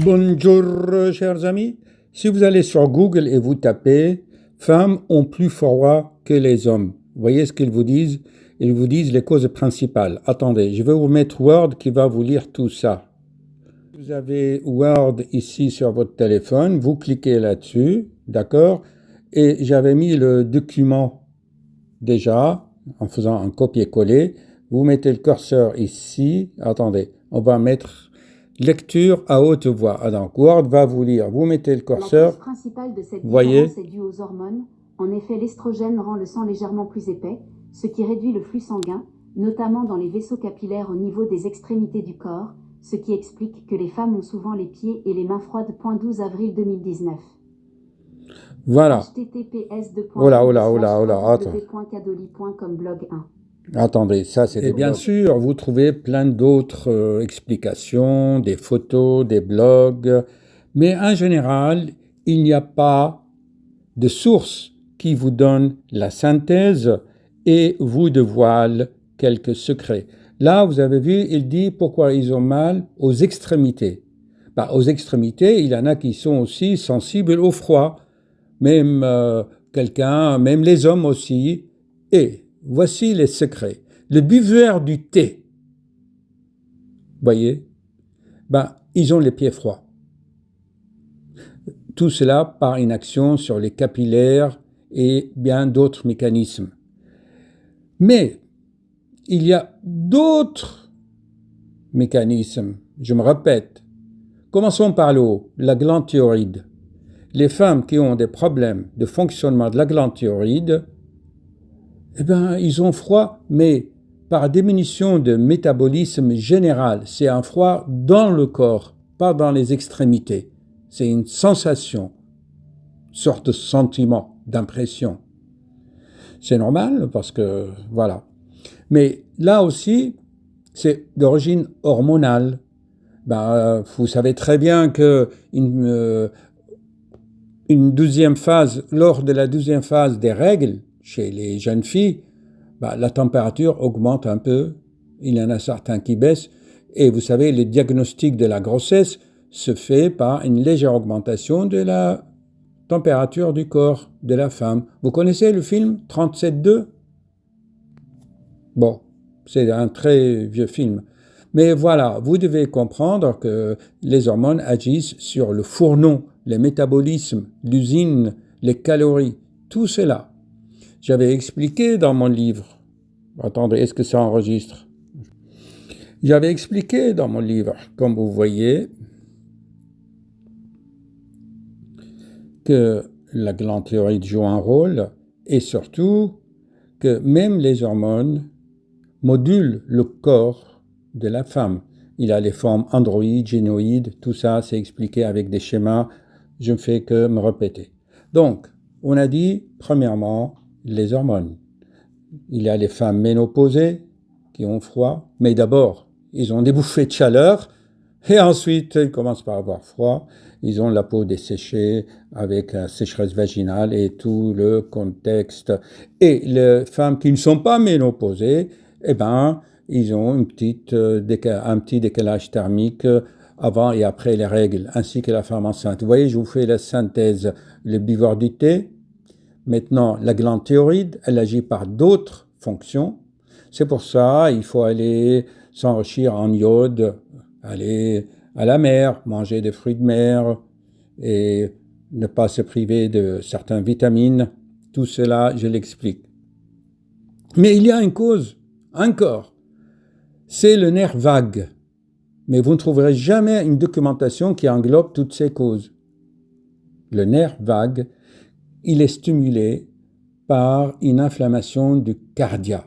Bonjour, chers amis. Si vous allez sur Google et vous tapez « Femmes ont plus froid que les hommes », voyez ce qu'ils vous disent? Ils vous disent les causes principales. Attendez, je vais vous mettre Word qui va vous lire tout ça. Vous avez Word ici sur votre téléphone, vous cliquez là-dessus, d'accord? Et j'avais mis le document déjà en faisant un copier-coller. Vous mettez le curseur ici. Attendez, on va mettre lecture à haute voix. Donc Word va vous lire. Vous mettez le curseur. La cause principale de cette Voyez. différence est due aux hormones. En effet, l'estrogène rend le sang légèrement plus épais, ce qui réduit le flux sanguin, notamment dans les vaisseaux capillaires au niveau des extrémités du corps, ce qui explique que les femmes ont souvent les pieds et les mains froides. 12 avril 2019. Voilà. https Attends. blog 1. Attendez, ça c'est bien sûr, vous trouvez plein d'autres explications, des photos, des blogs, mais en général, il n'y a pas de source qui vous donne la synthèse et vous dévoile quelques secrets. Là, vous avez vu, il dit pourquoi ils ont mal aux extrémités. Aux extrémités, il y en a qui sont aussi sensibles au froid, même même les hommes aussi. Et voici les secrets. Le buveur du thé, voyez, ils ont les pieds froids. Tout cela par une action sur les capillaires et bien d'autres mécanismes. Mais il y a d'autres mécanismes, je me répète. Commençons par le haut, la glande thyroïde. Les femmes qui ont des problèmes de fonctionnement de la glande thyroïde, ils ont froid, mais par diminution de métabolisme général. C'est un froid dans le corps, pas dans les extrémités. C'est une sensation, sorte de sentiment, d'impression. C'est normal parce que, voilà. Mais là aussi, c'est d'origine hormonale. Vous savez très bien que lors de la deuxième phase des règles, chez les jeunes filles, la température augmente un peu, il y en a certains qui baissent, et vous savez, le diagnostic de la grossesse se fait par une légère augmentation de la température du corps de la femme. Vous connaissez le film 37.2 ? Bon, c'est un très vieux film. Mais voilà, vous devez comprendre que les hormones agissent sur le fourneau, les métabolismes, l'usine, les calories, tout cela. J'avais expliqué dans mon livre. Attendez, est-ce que ça enregistre? J'avais expliqué dans mon livre, comme vous voyez, que la glande thyroïde joue un rôle et surtout que même les hormones modulent le corps de la femme. Il a les formes androïdes, génoïdes, tout ça c'est expliqué avec des schémas, je ne fais que me répéter. Donc, on a dit, premièrement, les hormones. Il y a les femmes ménopausées qui ont froid, mais d'abord, ils ont des bouffées de chaleur, et ensuite, ils commencent par avoir froid. Ils ont la peau desséchée avec la sécheresse vaginale et tout le contexte. Et les femmes qui ne sont pas ménopausées, ils ont un petit décalage thermique avant et après les règles, ainsi que la femme enceinte. Vous voyez, je vous fais la synthèse. Le buveur du thé. Maintenant, la glande thyroïde, elle agit par d'autres fonctions. C'est pour ça il faut aller s'enrichir en iode, aller à la mer, manger des fruits de mer et ne pas se priver de certaines vitamines. Tout cela, je l'explique. Mais il y a une cause, encore. C'est le nerf vague. Mais vous ne trouverez jamais une documentation qui englobe toutes ces causes. Le nerf vague, il est stimulé par une inflammation du cardia.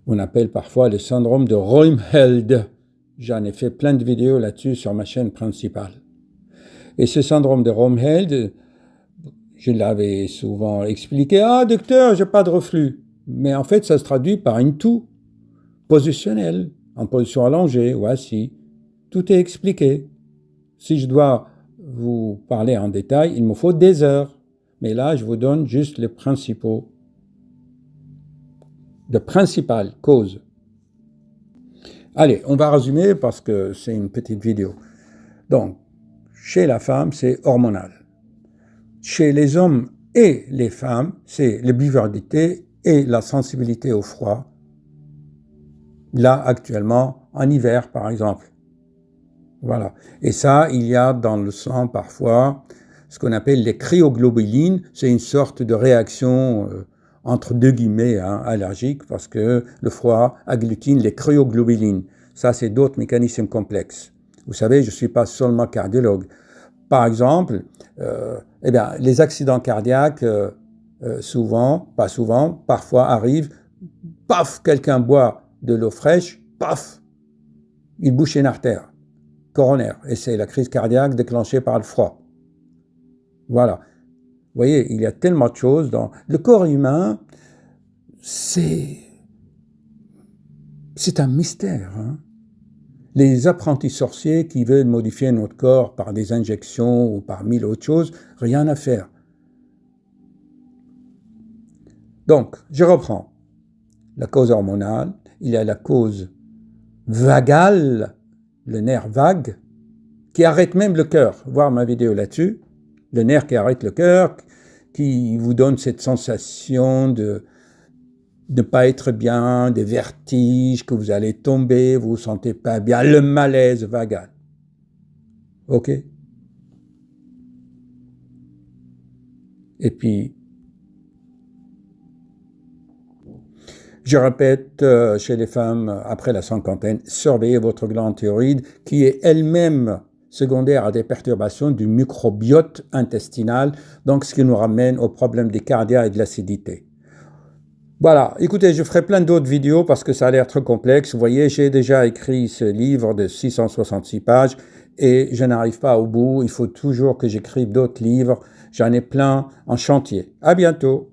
On appelle parfois le syndrome de Röhmheld. J'en ai fait plein de vidéos là-dessus sur ma chaîne principale. Et ce syndrome de Röhmheld, je l'avais souvent expliqué. « Ah, docteur, j'ai pas de reflux. » Mais en fait, ça se traduit par une toux positionnelle, en position allongée ou assis. Tout est expliqué. Si je dois vous parler en détail, il me faut des heures. Mais là, je vous donne juste les principales causes. Allez, on va résumer parce que c'est une petite vidéo. Donc, chez la femme, c'est hormonal. Chez les hommes et les femmes, c'est la bivalidité et la sensibilité au froid. Là, actuellement, en hiver, par exemple. Voilà. Et ça, il y a dans le sang, parfois, ce qu'on appelle les cryoglobulines. C'est une sorte de réaction, entre deux guillemets, allergique, parce que le froid agglutine les cryoglobulines. Ça, c'est d'autres mécanismes complexes. Vous savez, je ne suis pas seulement cardiologue. Par exemple, les accidents cardiaques, souvent, pas souvent, parfois arrivent, paf, quelqu'un boit de l'eau fraîche, paf, il bouche une artère coronaire. Et c'est la crise cardiaque déclenchée par le froid. Voilà. Vous voyez, il y a tellement de choses dans... Le corps humain, c'est un mystère, hein. Les apprentis sorciers qui veulent modifier notre corps par des injections ou par mille autres choses, rien à faire. Donc, je reprends. La cause hormonale, il y a la cause vagale, le nerf vague, qui arrête même le cœur. Voir ma vidéo là-dessus. Le nerf qui arrête le cœur, qui vous donne cette sensation de ne pas être bien, des vertiges, que vous allez tomber, vous vous sentez pas bien, le malaise vagal. Ok? Et puis, je répète, chez les femmes après la cinquantaine, surveillez votre glande thyroïde qui est elle-même secondaire à des perturbations du microbiote intestinal, donc ce qui nous ramène au problème des cardiaques et de l'acidité. Voilà, écoutez, je ferai plein d'autres vidéos parce que ça a l'air trop complexe. Vous voyez, j'ai déjà écrit ce livre de 666 pages et je n'arrive pas au bout. Il faut toujours que j'écrive d'autres livres. J'en ai plein en chantier. À bientôt.